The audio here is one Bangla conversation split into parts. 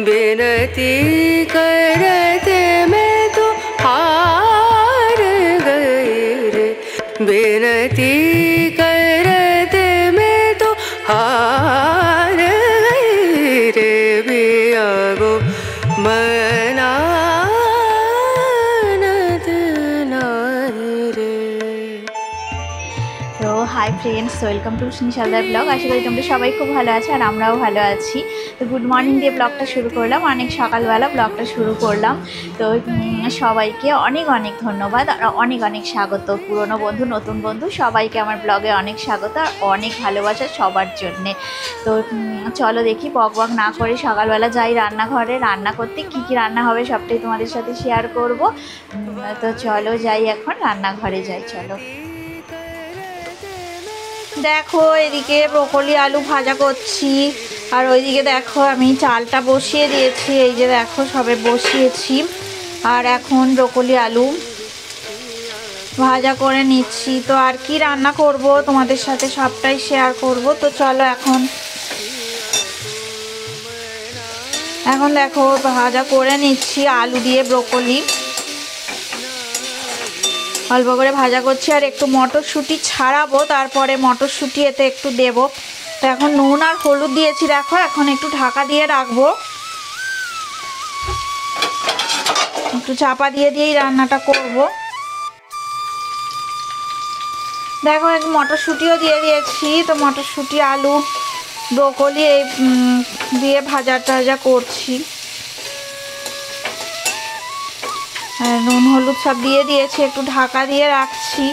बेनती करते मैं तो हार गई रे, बेनती करते मैं तो हार गई रे, बिया गो मनानत नहीं रे। তো হাই ফ্রেন্ডস, ওয়েলকাম টু নিশালদার ব্লগ। আশা করি তোমরা সবাই খুব ভালো আছো আর আমরাও ভালো আছি। তো গুড মর্নিং দিয়ে ব্লগটা শুরু করলাম, অনেক সকালবেলা ব্লগটা শুরু করলাম। তো সবাইকে অনেক অনেক ধন্যবাদ আর অনেক অনেক স্বাগত। পুরনো বন্ধু, নতুন বন্ধু, সবাইকে আমার ব্লগে অনেক স্বাগত আর অনেক ভালোবাসা সবার জন্যে। তো চলো দেখি, বক বক না করে সকালবেলা যাই রান্নাঘরে, রান্না করতে কী কী রান্না হবে সবটাই তোমাদের সাথে শেয়ার করব। তো চলো যাই, এখন রান্নাঘরে যাই, চলো। দেখো এদিকে ব্রোকলি আলু ভাজা করছি, আর ওইদিকে দেখো আমি চালটা বসিয়ে দিয়েছি। এই যে দেখো সবে বসিয়েছি, আর এখন ব্রোকলি আলু ভাজা করে নিচ্ছি। তো আর কি রান্না করব তোমাদের সাথে সবটাই শেয়ার করব। তো চলো এখন দেখো ভাজা করে নিচ্ছি আলু দিয়ে ব্রোকলি, অল্প করে ভাজা করছি। আর একটু মটরশুঁটি ছাড়াবো, তারপরে মটরশুঁটি এতে একটু দেবো। তো এখন নুন আর হলুদ দিয়েছি, দেখো এখন একটু ঢাকা দিয়ে রাখবো, একটু চাপা দিয়েই রান্নাটা করব। দেখো একটু মটরশুঁটিও দিয়ে দিয়েছি। তো মটরশুঁটি, আলু, ব্রোকলি এই দিয়ে ভাজা টাজা করছি। নুন হলুদ সব দিয়ে দিয়েছি, একটু ঢাকা দিয়ে রাখছি।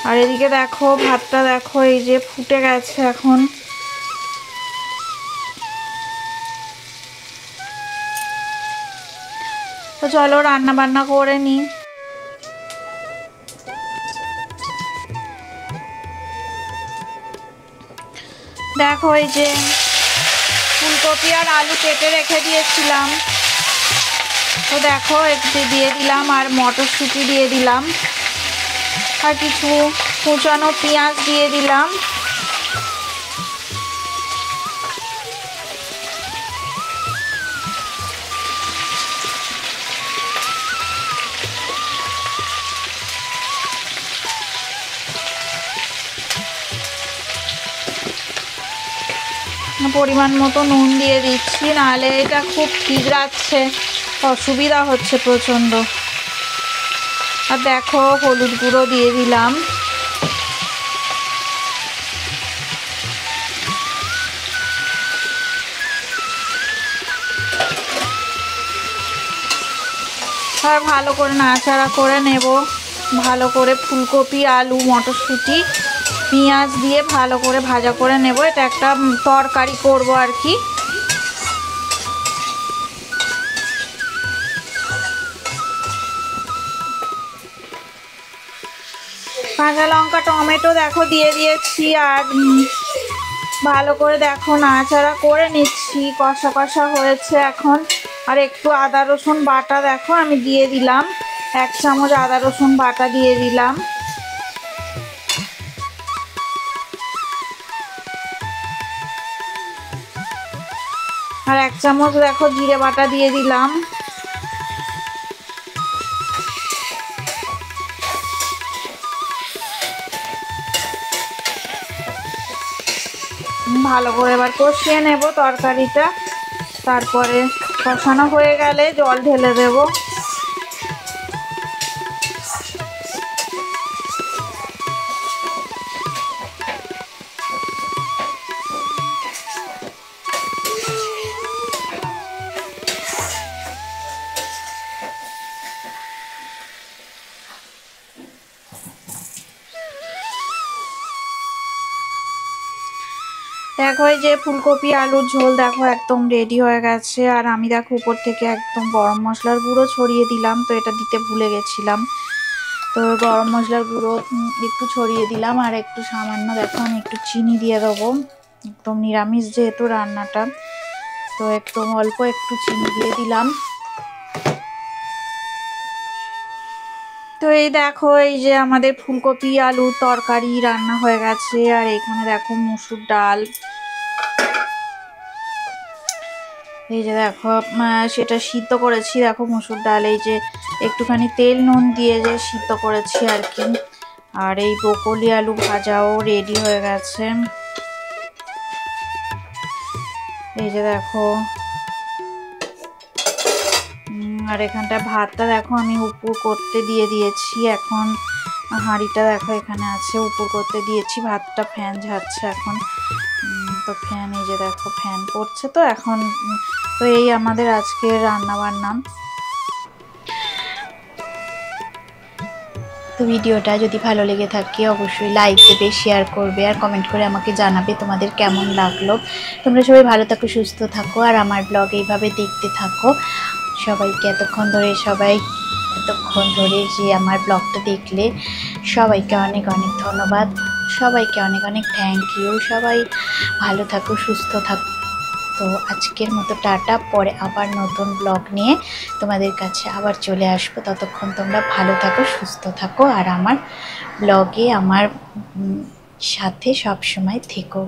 আর এদিকে দেখো ভাতটা দেখো এই যে ফুটে গেছে এখন। তো চলো রান্না বান্না করে নিই। দেখো এই যে ফুলকপি আর আলু কেটে রেখে দিয়েছিলাম, তো দেখো একটু দিয়ে দিলাম, আর মটরশুঁটি দিয়ে দিলাম, আর কিছু কুচানো পেঁয়াজ দিয়ে দিলাম। পরিমাণ মতো নুন দিয়ে দিচ্ছি, নাহলে এটা খুব ঠিকরাচ্ছে, অসুবিধা হচ্ছে প্রচণ্ড। আর দেখো হলুদ গুঁড়ো দিয়ে দিলাম। আর ভালো করে নাড়াচাড়া করে নেব, ভালো করে ফুলকপি, আলু, মটরশুঁটি, পেঁয়াজ দিয়ে ভালো করে ভাজা করে নেব। এটা একটা তরকারি করব আর কি। কাঁচা লঙ্কা টমেটো দেখো দিয়ে দিয়েছি, আর ভালো করে দেখো নাড়াচাড়া করে নিচ্ছি, কষা কষা হয়েছে এখন। আর একটু আদা রসুন বাটা দেখো আমি দিয়ে দিলাম, 1 চামচ আদা রসুন বাটা দিয়ে দিলাম। আর 1 চামচ দেখো জিরে বাটা দিয়ে দিলাম। ভালো করে এবার কষিয়ে নেব তরকারিটা, তারপরে কষানো হয়ে গেলে জল ঢেলে দেব। দেখো এই যে ফুলকপি আলুর ঝোল দেখো একদম রেডি হয়ে গেছে। আর আমি দেখো উপর থেকে একদম গরম মশলার গুঁড়ো ছড়িয়ে দিলাম, তো এটা দিতে ভুলে গেছিলাম। তো গরম মশলার গুঁড়ো একটু ছড়িয়ে দিলাম, আর একটু সামান্য দেখো আমি একটু চিনি দিয়ে দেবো, একদম নিরামিষ যেহেতু রান্নাটা, তো একদম অল্প একটু চিনি দিয়ে দিলাম। তো এই দেখো এই যে আমাদের ফুলকপি আলুর তরকারি রান্না হয়ে গেছে। আর এখানে দেখো মুসুর ডাল, এই যে দেখো সেটা সিদ্ধ করেছি দেখো মুসুর ডাল, এই যে একটুখানি তেল নুন দিয়ে যে সিদ্ধ করেছি আর কি। আর এই ব্রকলি আলু ভাজাও রেডি হয়ে গেছে, এই যে দেখো। আর এখানটা ভাতটা দেখো আমি উপর করতে দিয়ে দিয়েছি, এখন হাঁড়িটা দেখো এখানে আছে, উপর করতে দিয়েছি, ভাতটা ফ্যান ঝাড়ছে এখন। তো ফ্যান এই যে দেখো ফ্যান পড়ছে, তো এখন তো এই আমাদের আজকের রান্না বান্না। তো ভিডিওটা যদি ভালো লেগে থাকে অবশ্যই লাইক দেবে, শেয়ার করবে, আর কমেন্ট করে আমাকে জানাবে তোমাদের কেমন লাগলো। তোমরা সবাই ভালো থাকো, সুস্থ থাকো, আর আমার ব্লগ এইভাবে দেখতে থাকো। সবাইকে এতক্ষণ ধরে যে আমার ব্লগটা দেখলে সবাইকে অনেক অনেক ধন্যবাদ, সবাইকে অনেক অনেক থ্যাংক ইউ। সবাই ভালো থাকো, সুস্থ থাকো। তো আজকের মতো টাটা, পরে আবার নতুন ব্লগ নিয়ে তোমাদের কাছে আবার চলে আসবো। ততক্ষণ তোমরা ভালো থাকো, সুস্থ থাকো, আর আমার ব্লগে আমার সাথে সব সময় থেকো।